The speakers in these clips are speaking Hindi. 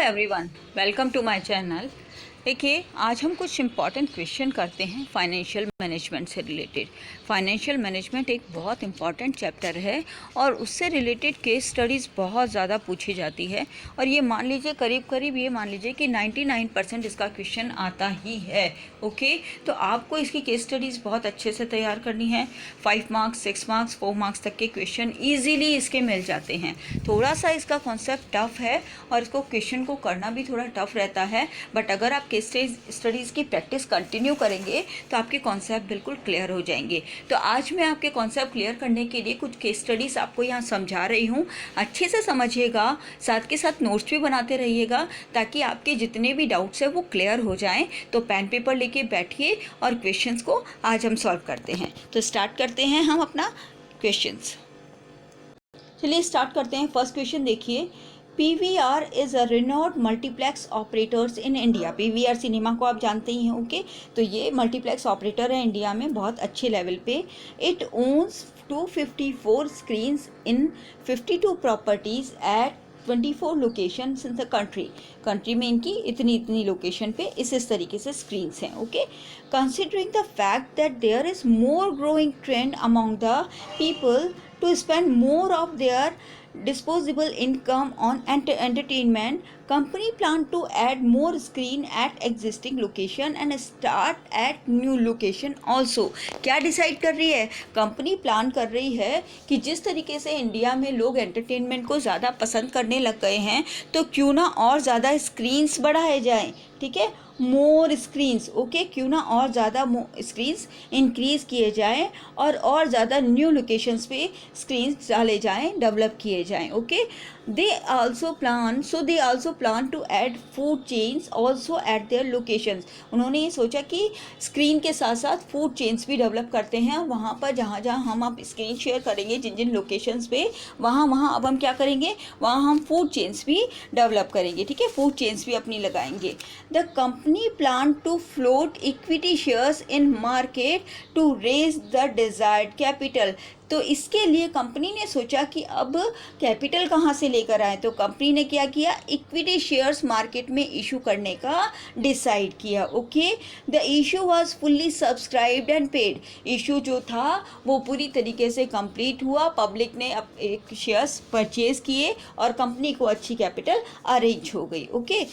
Everyone, welcome to my channel. देखिए, आज हम कुछ इम्पॉर्टेंट क्वेश्चन करते हैं फाइनेंशियल मैनेजमेंट से रिलेटेड। फाइनेंशियल मैनेजमेंट एक बहुत इम्पॉर्टेंट चैप्टर है और उससे रिलेटेड केस स्टडीज़ बहुत ज़्यादा पूछी जाती है। और ये मान लीजिए करीब ये मान लीजिए कि 99% इसका क्वेश्चन आता ही है। ओके, तो आपको इसकी केस स्टडीज़ बहुत अच्छे से तैयार करनी है। 5 मार्क्स, 6 मार्क्स, 4 मार्क्स तक के क्वेश्चन ईजीली इसके मिल जाते हैं। थोड़ा सा इसका कॉन्सेप्ट टफ है और इसको क्वेश्चन को करना भी थोड़ा टफ रहता है, बट अगर आप केस स्टडीज़ की प्रैक्टिस कंटिन्यू करेंगे तो आपके कॉन्सेप्ट बिल्कुल क्लियर हो जाएंगे। तो आज मैं आपके कॉन्सेप्ट क्लियर करने के लिए कुछ केस स्टडीज़ आपको यहाँ समझा रही हूँ। अच्छे से समझिएगा, साथ के साथ नोट्स भी बनाते रहिएगा ताकि आपके जितने भी डाउट्स हैं वो क्लियर हो जाएं। तो पेन पेपर लेके बैठिए और क्वेश्चंस को आज हम सॉल्व करते हैं। तो स्टार्ट करते हैं हम अपना क्वेश्चंस। चलिए स्टार्ट करते हैं। फर्स्ट क्वेश्चन देखिए, PVR is a renowned multiplex operators in India. PVR cinema को आप जानते ही हैं। ओके, तो ये मल्टीप्लेक्स ऑपरेटर है इंडिया में बहुत अच्छे लेवल पे। It owns 254 screens in 52 properties at 24 locations in the country में इनकी इतनी लोकेशन पे इस तरीके से स्क्रीन्स हैं। Okay, considering the fact that there is more growing trend among the people to spend more of their disposable income on entertainment, company plan to add more screen at existing location and start at new location also। क्या डिसाइड कर रही है कंपनी? प्लान कर रही है कि जिस तरीके से इंडिया में लोग एंटरटेनमेंट को ज़्यादा पसंद करने लग गए हैं, तो क्यों ना और ज़्यादा स्क्रीन्स बढ़ाए जाएं। ठीक है, मोर स्क्रीन्स। ओके, क्यों ना और ज़्यादा प्लीज़ इंक्रीज़ किए जाएं और ज़्यादा न्यू लोकेशंस पे स्क्रीन्स डाले जाएं, डेवलप किए जाएं। Okay, they also plan to add food chains also at their locations. उन्होंने ये सोचा कि स्क्रीन के साथ साथ फूड चेन्स भी डेवलप करते हैं। वहाँ पर जहाँ हम आप स्क्रीन शेयर करेंगे जिन लोकेशंस पे, वहाँ अब हम क्या करेंगे, वहाँ हम फूड चेन्स भी डेवलप करेंगे। ठीक है, फूड चेन्स भी अपनी लगाएंगे। The company plan to float equity shares in market to raise the desired capital. तो इसके लिए कंपनी ने सोचा कि अब कैपिटल कहाँ से लेकर आए, तो कंपनी ने क्या किया, इक्विटी शेयर्स मार्केट में इशू करने का डिसाइड किया। Okay, the issue was fully subscribed and paid. Issue जो था वो पूरी तरीके से कंप्लीट हुआ, पब्लिक ने अब एक शेयर्स परचेज किए और कंपनी को अच्छी कैपिटल अरेंज हो गई। Okay,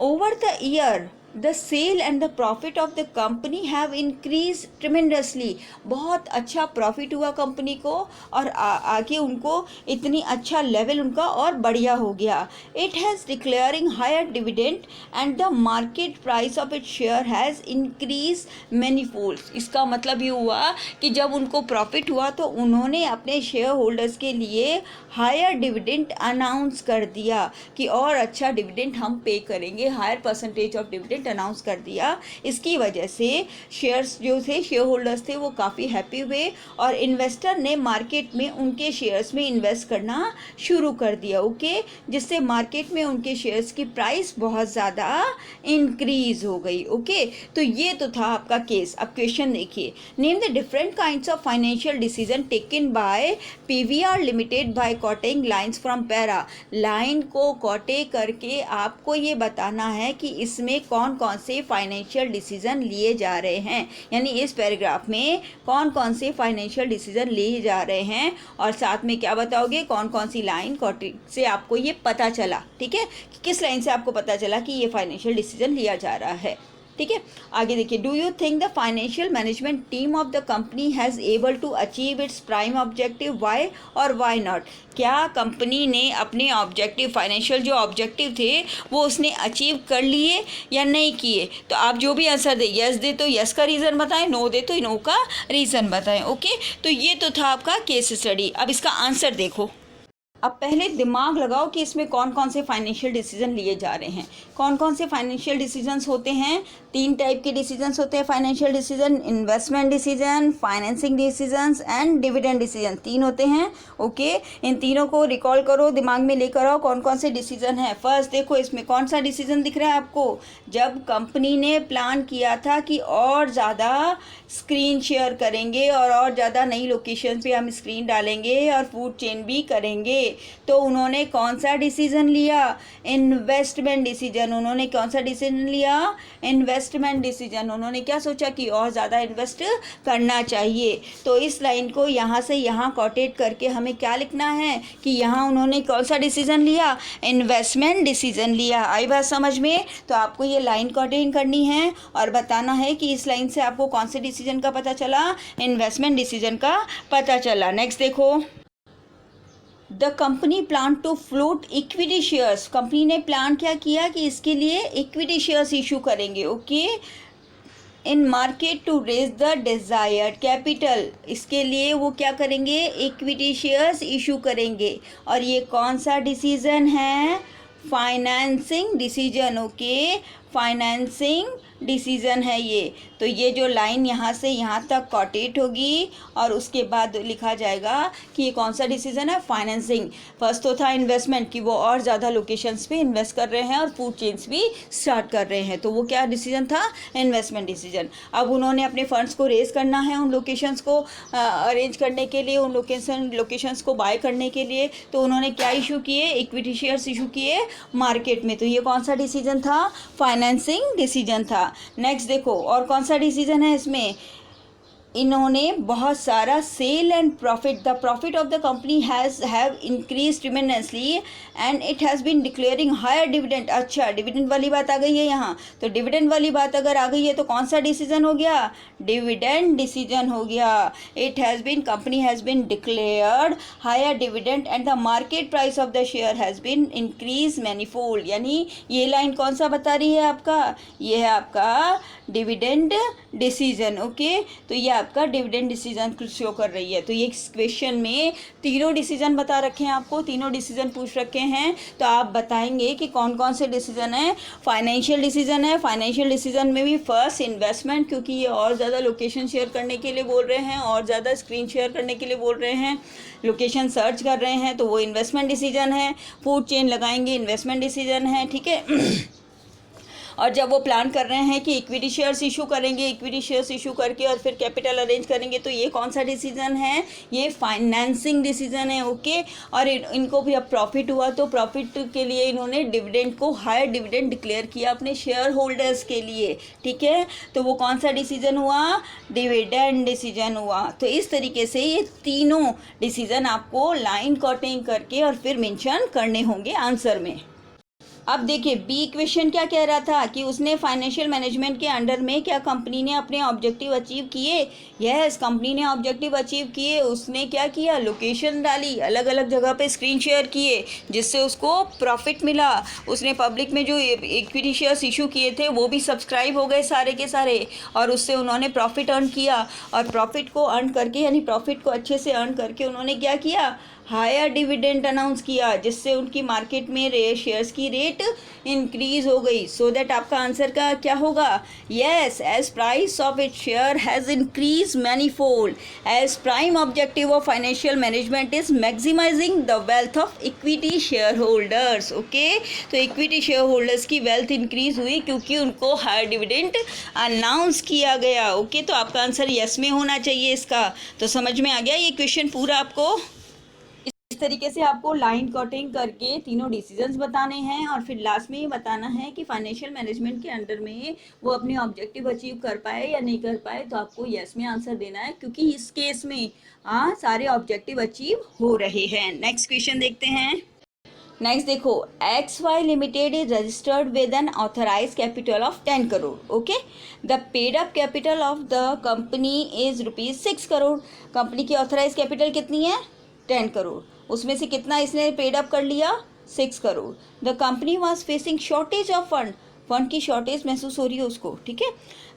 over the year the sale and the profit of the company have increased tremendously। बहुत अच्छा प्रॉफिट हुआ कंपनी को और आगे उनको इतनी अच्छा लेवल उनका और बढ़िया हो गया। It has declaring higher dividend and the market price of its share has increased manifold। इसका मतलब ये हुआ कि जब उनको प्रॉफिट हुआ तो उन्होंने अपने शेयर होल्डर्स के लिए हायर डिविडेंड अनाउंस कर दिया कि और अच्छा डिविडेंड हम पे करेंगे, higher percentage of dividend announce कर दिया। इसकी वजह से शेयर्स जो थे, शेयर होल्डर्स थे, वो काफ़ी हैप्पी हुए और इन्वेस्टर ने मार्केट में उनके शेयर्स में इन्वेस्ट करना शुरू कर दिया। ओके, जिससे मार्केट में उनके शेयर्स की प्राइस बहुत ज़्यादा इंक्रीज हो गई। ओके, तो ये तो था आपका केस। अब क्वेश्चन देखिए, name the different kinds of financial decision taken by PVR limited by coating lines from para. Line को कॉटे करके आपको ये बताना है कि इसमें कौन कौन से फाइनेंशियल डिसीजन लिए जा रहे हैं, यानी इस पैराग्राफ में कौन कौन से फाइनेंशियल डिसीजन लिए जा रहे हैं और साथ में क्या बताओगे, कौन कौन सी लाइन से आपको ये पता चला। ठीक है, कि किस लाइन से आपको पता चला कि ये फाइनेंशियल डिसीजन लिया जा रहा है। ठीक है, आगे देखिए, do you think the financial management team of the company has able to achieve its prime objective, why और वाई नॉट। क्या कंपनी ने अपने ऑब्जेक्टिव, फाइनेंशियल जो ऑब्जेक्टिव थे वो उसने अचीव कर लिए या नहीं किए? तो आप जो भी आंसर दे, यस दे तो यस का रीज़न बताएं, नो दे तो नो का रीज़न बताएं। ओके, तो ये तो था आपका केस स्टडी। अब इसका आंसर देखो। अब पहले दिमाग लगाओ कि इसमें कौन कौन से फाइनेंशियल डिसीजन लिए जा रहे हैं। कौन कौन से फाइनेंशियल डिसीजंस होते हैं? 3 टाइप के डिसीजंस होते हैं financial decision, investment decision, financing decisions and dividend decision. 3 होते हैं। ओके, इन तीनों को रिकॉल करो, दिमाग में लेकर आओ कौन कौन से डिसीजन हैं। फर्स्ट देखो, इसमें कौन सा डिसीजन दिख रहा है आपको? जब कंपनी ने प्लान किया था कि और ज़्यादा स्क्रीन शेयर करेंगे और ज़्यादा नई लोकेशन पे हम स्क्रीन डालेंगे और फूड चेन भी करेंगे। तो उन्होंने कौन सा डिसीजन लिया? Investment decision. उन्होंने कौन सा डिसीजन लिया? Investment decision. उन्होंने क्या सोचा कि और ज़्यादा इन्वेस्ट करना चाहिए। तो इस लाइन को यहाँ से यहाँ कोटेट करके हमें क्या लिखना है कि यहाँ उन्होंने कौन सा डिसीजन लिया? इन्वेस्टमेंट डिसीजन लिया। आई बात समझ में? तो आपको ये लाइन कोटेट करनी है और बताना है कि इस लाइन से आपको कौन से डिसीजन का पता चला? इन्वेस्टमेंट डिसीजन का पता चला। नेक्स्ट देखो, the company plan to float equity shares. कंपनी ने प्लान क्या किया कि इसके लिए इक्विटी शेयर्स इशू करेंगे, okay, in market to raise the desired capital. इसके लिए वो क्या करेंगे? इक्विटी शेयर्स इशू करेंगे। और ये कौन सा डिसीजन है? Financing decision, okay, financing decision है ये। तो ये जो लाइन यहाँ से यहाँ तक कोटेट होगी और उसके बाद लिखा जाएगा कि ये कौन सा डिसीजन है? फाइनेंसिंग। फर्स्ट तो था इन्वेस्टमेंट कि वो और ज़्यादा लोकेशंस पे इन्वेस्ट कर रहे हैं और फूड चेन्स भी स्टार्ट कर रहे हैं, तो वो क्या डिसीजन था? Investment decision. अब उन्होंने अपने फंड्स को रेज करना है उन लोकेशंस को अरेंज करने के लिए, उन लोकेशंस को बाय करने के लिए, तो उन्होंने क्या इशू किए? इक्विटी शेयर्स इशू किए मार्केट में। तो ये कौन सा डिसीजन था? फाइनेंसिंग डिसीजन था। नेक्स्ट देखो, और कौन सा डिसीजन है इसमें? इन्होंने बहुत सारा sale and profit, the profit of the company have increase tremendously and it has been declaring higher dividend. अच्छा, डिविडेंड वाली बात आ गई है यहाँ। तो डिविडेंड वाली बात अगर आ गई है तो कौन सा डिसीजन हो गया? डिविडेंड डिसीजन हो गया। It has been, company has been declared higher dividend and the market price of the share has been increase manifold. यानी ये लाइन कौन सा बता रही है आपका? ये है आपका डिविडेंड डिसीजन, ओके। तो ये आपका डिविडेंड डिसीजन शो कर रही है। तो ये क्वेश्चन में तीनों डिसीजन बता रखे हैं आपको, तीनों डिसीजन पूछ रखे हैं। तो आप बताएंगे कि कौन कौन से डिसीजन है। फाइनेंशियल डिसीजन है। फाइनेंशियल डिसीजन में भी फर्स्ट इन्वेस्टमेंट, क्योंकि ये और ज़्यादा लोकेशन शेयर करने के लिए बोल रहे हैं, और ज़्यादा स्क्रीन शेयर करने के लिए बोल रहे हैं, लोकेशन सर्च कर रहे हैं, तो वो इन्वेस्टमेंट डिसीजन है। फूड चेन लगाएंगे, इन्वेस्टमेंट डिसीजन है, ठीक है। और जब वो प्लान कर रहे हैं कि इक्विटी शेयर्स इशू करेंगे, इक्विटी शेयर्स इशू करके और फिर कैपिटल अरेंज करेंगे, तो ये कौन सा डिसीजन है? ये फाइनेंसिंग डिसीजन है, ओके। और इनको भी अब प्रॉफिट हुआ तो प्रॉफिट के लिए इन्होंने डिविडेंड को हायर डिविडेंड डिक्लेयर किया अपने शेयर होल्डर्स के लिए, ठीक है। तो वो कौन सा डिसीजन हुआ? डिविडेंड डिसीजन हुआ। तो इस तरीके से ये तीनों डिसीजन आपको लाइन कटिंग करके और फिर मेंशन करने होंगे आंसर में। अब देखिए, बी क्वेश्चन क्या कह रहा था कि उसने फाइनेंशियल मैनेजमेंट के अंडर में क्या कंपनी ने अपने ऑब्जेक्टिव अचीव किए? यस, कंपनी ने ऑब्जेक्टिव अचीव किए। उसने क्या किया? लोकेशन डाली, अलग अलग जगह पे स्क्रीन शेयर किए, जिससे उसको प्रॉफिट मिला। उसने पब्लिक में जो इक्विटी शेयर्स इशू किए थे वो भी सब्सक्राइब हो गए सारे के सारे, और उससे उन्होंने प्रॉफिट अर्न किया। और प्रॉफिट को अर्न करके, यानी प्रॉफिट को अच्छे से अर्न करके उन्होंने क्या किया? हायर डिविडेंड अनाउंस किया, जिससे उनकी मार्केट में शेयर्स की रेट इंक्रीज हो गई। सो दैट आपका आंसर का क्या होगा? Yes, as price of it share has increase manifold. As prime objective of financial management is maximising the wealth of equity share holders, okay. तो इक्विटी शेयर होल्डर्स की वेल्थ इंक्रीज हुई क्योंकि उनको हायर डिविडेंड अनाउंस किया गया, ओके। तो आपका आंसर यस में होना चाहिए इसका। तो समझ में आ गया ये क्वेश्चन पूरा आपको। इस तरीके से आपको लाइन कटिंग करके तीनों डिसीजंस बताने हैं और फिर लास्ट में ये बताना है कि फाइनेंशियल मैनेजमेंट के अंडर में वो अपने ऑब्जेक्टिव अचीव कर पाए या नहीं कर पाए। तो आपको यस में आंसर देना है, क्योंकि इस केस में सारे ऑब्जेक्टिव अचीव हो रहे हैं। नेक्स्ट क्वेश्चन देखते हैं। नेक्स्ट देखो, XY limited is registered with an authorised capital of 10 crore, okay. The paid up capital of the company is ₹6 crore. Company की ऑथराइज कैपिटल कितनी है? 10 करोड़। उसमें से कितना इसने पेड अप कर लिया? 6 crore. The company was facing shortage of fund, fund की शॉर्टेज महसूस हो रही है उसको, ठीक है।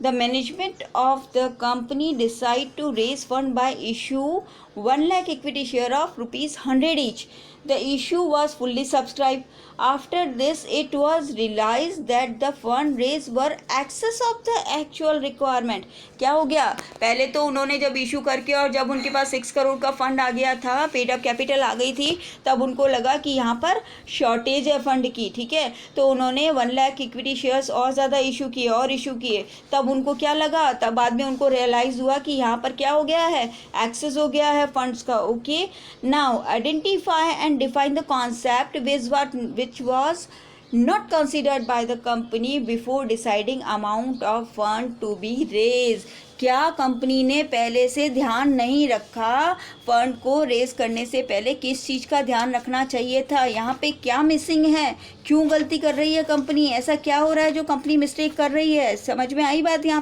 The management of the company decide to raise fund by issue 1 lakh equity share of ₹100 each. The issue was fully subscribed. After this, it was realized that the fund raised were excess of the actual requirement. क्या हो गया? पहले तो उन्होंने जब इशू करके और जब उनके पास 6 करोड़ का फंड आ गया था, पेड अप कैपिटल आ गई थी, तब उनको लगा कि यहाँ पर शॉर्टेज है फंड की, ठीक है। तो उन्होंने 1 लाख इक्विटी शेयर्स और ज़्यादा इशू किए। तब उनको क्या लगा? तब बाद में उनको रियलाइज़ हुआ कि यहाँ पर क्या हो गया है? एक्सेस हो गया है फंड्स का, okay. Now identify and and define the concept which was not considered by the company before deciding amount of fund to be raised. क्या कंपनी ने पहले से ध्यान नहीं रखा, फंड को रेज करने से पहले किस चीज़ का ध्यान रखना चाहिए था? यहाँ पे क्या मिसिंग है, क्यों गलती कर रही है कंपनी, ऐसा क्या हो रहा है जो कंपनी मिस्टेक कर रही है? समझ में आई बात? यहाँ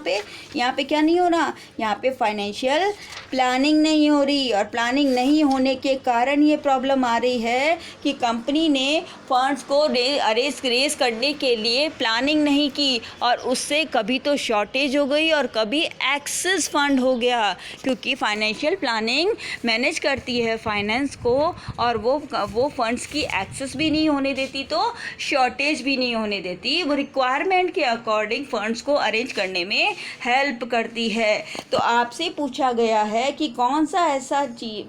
पे क्या नहीं हो रहा, यहाँ पे फाइनेंशियल प्लानिंग नहीं हो रही, और प्लानिंग नहीं होने के कारण ये प्रॉब्लम आ रही है कि कंपनी ने फंड्स को रेज करने के लिए प्लानिंग नहीं की, और उससे कभी तो शॉर्टेज हो गई और कभी एक्सेस फंड हो गया, क्योंकि फाइनेंशियल प्लानिंग मैनेज करती है फाइनेंस को, और वो फंड्स की एक्सेस भी नहीं होने देती, तो शॉर्टेज भी नहीं होने देती, वो रिक्वायरमेंट के अकॉर्डिंग फंड्स को अरेंज करने में हेल्प करती है। तो आपसे पूछा गया है कि कौन सा ऐसा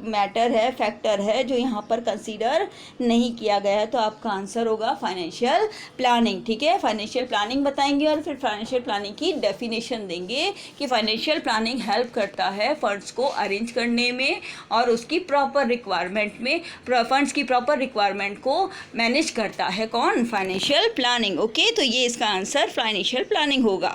मैटर है, फैक्टर है जो यहाँ पर कंसीडर नहीं किया गया है, तो आपका आंसर होगा फाइनेंशियल प्लानिंग। ठीक है, फाइनेंशियल प्लानिंग बताएंगे और फिर फाइनेंशियल प्लानिंग की डेफिनेशन देंगे कि फाइनेंशियल प्लानिंग हेल्प करता है फंड्स को अरेंज करने में और उसकी प्रॉपर रिक्वायरमेंट में, फंड्स की प्रॉपर रिक्वायरमेंट को मैनेज करता है कौन? Financial planning. ओके, तो ये इसका आंसर फाइनेंशियल प्लानिंग होगा।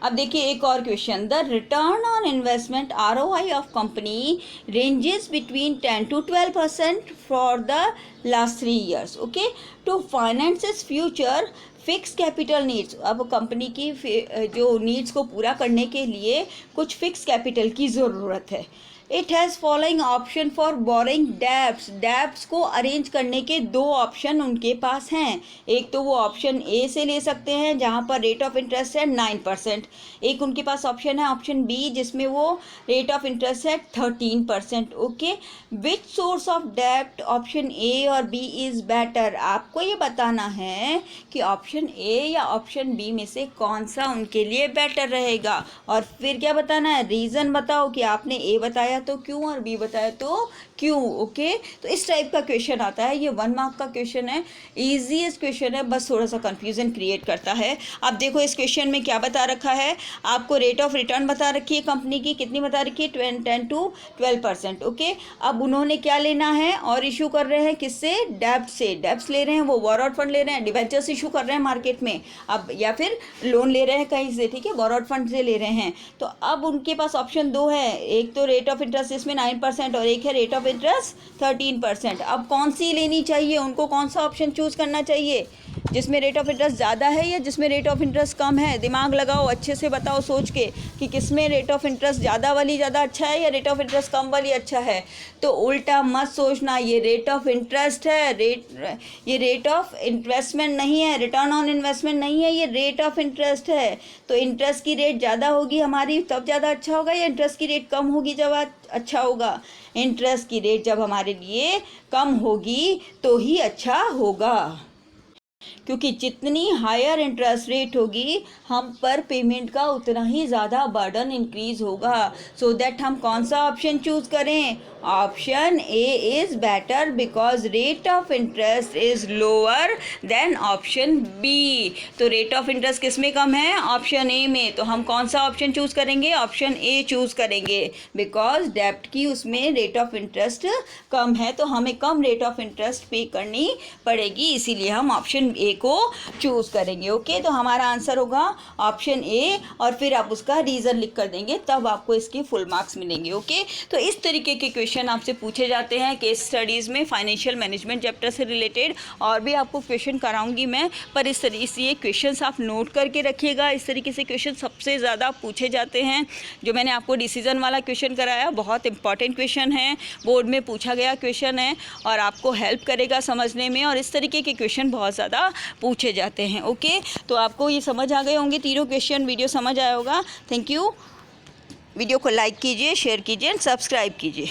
अब देखिए एक और question, the return on investment ROI of company ranges between 10 to 12% for the last 3 years। Okay, to finance its future fix capital needs. अब कंपनी की जो नीड्स को पूरा करने के लिए कुछ फिक्स कैपिटल की ज़रूरत है। It has following option for boring debts को अरेंज करने के 2 ऑप्शन उनके पास हैं। एक तो वो ऑप्शन ए से ले सकते हैं जहाँ पर रेट ऑफ इंटरेस्ट है 9%, एक उनके पास ऑप्शन है ऑप्शन बी जिसमें वो रेट ऑफ इंटरेस्ट है 13%। ओके, विच सोर्स ऑफ डेब्ट ऑप्शन ए और बी इज़ बेटर? आपको ये बताना है कि ऑप्शन ए या ऑप्शन बी में से कौन सा उनके लिए बेटर रहेगा, और फिर क्या बताना है, रीज़न बताओ कि आपने ए बताया तो क्यों और बी बताया तो क्यों। ओके, तो इस टाइप का क्वेश्चन आता है, ये 1 mark का क्वेश्चन है, इजीएस्ट क्वेश्चन है, बस थोड़ा सा कंफ्यूजन क्रिएट करता है। अब देखो इस क्वेश्चन में क्या बता रखा है, आपको रेट ऑफ रिटर्न बता रखी है कंपनी की, कितनी बता रखी है, 10 to 12%। ओके, अब उन्होंने क्या लेना है और इशू कर रहे हैं किससे, डेब्ट से, डेब्ट्स ले रहे हैं, वो बोरोड फंड ले रहे हैं, डिबेंचर्स इशू कर रहे हैं मार्केट में, अब या फिर लोन ले रहे हैं कहीं से, ठीक है, बोरोड फंड से ले रहे हैं। तो अब उनके पास ऑप्शन 2 है, एक तो रेट ऑफ इंटरेस्ट इसमें 9% और एक है रेट ऑफ इंटरेस्ट 13%। अब कौन सी लेनी चाहिए उनको, कौन सा ऑप्शन चूज़ करना चाहिए, जिसमें रेट ऑफ इंटरेस्ट ज़्यादा है या जिसमें रेट ऑफ इंटरेस्ट कम है? दिमाग लगाओ, अच्छे से बताओ सोच के कि किसमें रेट ऑफ इंटरेस्ट ज़्यादा वाली ज़्यादा अच्छा है या रेट ऑफ इंटरेस्ट कम वाली अच्छा है। तो उल्टा मत सोचना, ये रेट ऑफ इंटरेस्ट है, ये रेट ऑफ इन्वेस्टमेंट नहीं है, रिटर्न ऑन इन्वेस्टमेंट नहीं है, ये रेट ऑफ इंटरेस्ट है। तो इंटरेस्ट की रेट ज़्यादा होगी हमारी तब ज़्यादा अच्छा होगा, या इंटरेस्ट की रेट कम होगी जब अच्छा होगा? इंटरेस्ट की रेट जब हमारे लिए कम होगी तो ही अच्छा होगा, क्योंकि जितनी हायर इंटरेस्ट रेट होगी हम पर पेमेंट का उतना ही ज़्यादा बर्डन इंक्रीज होगा। सो दैट हम कौन सा ऑप्शन चूज़ करें, option A is better because rate of interest is lower than option B. तो रेट ऑफ इंटरेस्ट किस में कम है, ऑप्शन ए में, तो हम कौन सा ऑप्शन चूज़ करेंगे, ऑप्शन ए चूज़ करेंगे, बिकॉज डेब्ट की उसमें रेट ऑफ इंटरेस्ट कम है, तो हमें कम रेट ऑफ इंटरेस्ट पे करनी पड़ेगी, इसीलिए हम ऑप्शन ए को चूज़ करेंगे। ओके, तो हमारा आंसर होगा ऑप्शन ए, और फिर आप उसका रीज़न लिख कर देंगे, तब आपको इसके फुल मार्क्स मिलेंगे। ओके, तो इस तरीके के क्वेश्चन आपसे पूछे जाते हैं केस स्टडीज़ में फाइनेंशियल मैनेजमेंट चैप्टर से रिलेटेड, और भी आपको क्वेश्चन कराऊंगी मैं, पर इस तरीके से ये क्वेश्चन आप नोट करके रखिएगा। इस तरीके से क्वेश्चन सबसे ज़्यादा पूछे जाते हैं। जो मैंने आपको डिसीजन वाला क्वेश्चन कराया बहुत इंपॉर्टेंट क्वेश्चन है, बोर्ड में पूछा गया क्वेश्चन है, और आपको हेल्प करेगा समझने में, और इस तरीके के क्वेश्चन बहुत ज़्यादा पूछे जाते हैं। ओके, तो आपको ये समझ आ गए होंगे तीनों क्वेश्चन, वीडियो समझ आया होगा। Thank you. वीडियो को लाइक कीजिए, शेयर कीजिए एंड सब्सक्राइब कीजिए।